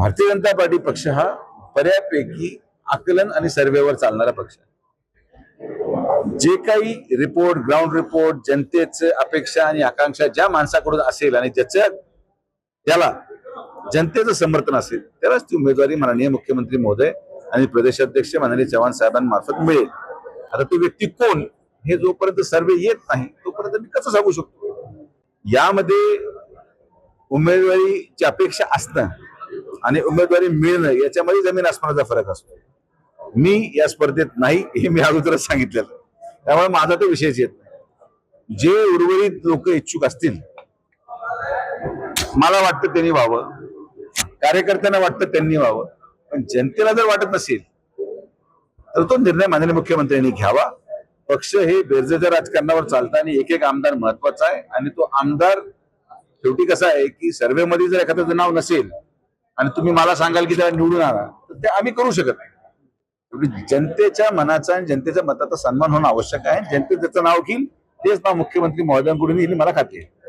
Bharatiya Janata party पक्ष हा बऱ्यापैकी आकलन आणि सर्वेवर चालणारा पक्ष आहे. जे काही रिपोर्ट, ग्राउंड रिपोर्ट, जनतेचे अपेक्षा आणि आकांक्षा ज्या माणसाकडून असेल आणि त्याला जनतेचं समर्थन असेल त्यालाच ती उमेदवारी माननीय मुख्यमंत्री महोदय आणि प्रदेशाध्यक्ष माननीय चव्हाण साहेबांमार्फत मिळेल. आता तो व्यक्ती कोण हे जोपर्यंत सर्वे येत नाही तोपर्यंत मी कसं सांगू शकतो. यामध्ये उमेदवारीची अपेक्षा असणं आणि उमेदवारी मिळणं याच्यामध्ये जमीन आसमानाचा फरक असतो. मी या स्पर्धेत नाही हे मी अगोदरच सांगितलेलं, त्यामुळे माझा तो विषयच येत नाही. जे उर्वरित लोक इच्छुक असतील मला वाटतं त्यांनी व्हावं, कार्यकर्त्यांना वाटतं त्यांनी व्हावं, पण जनतेला जर वाटत नसेल तर तो निर्णय माननीय मुख्यमंत्र्यांनी घ्यावा. पक्ष हे बेरजेच्या राजकारणावर चालतं आणि एक एक आमदार महत्वाचा आहे आणि तो आमदार शेवटी कसा आहे की सर्व्हे मध्ये जर एखादं नाव नसेल आणि तुम्ही मला सांगाल की त्याला निवडून आणा तर ते आम्ही करू शकत नाही. जनतेच्या मनाचा आणि जनतेच्या मताचा सन्मान होणं आवश्यक आहे. जनते त्याचं नाव घेईल तेच नाव मुख्यमंत्री महोदयांकडून येईल मला खात्री आहे.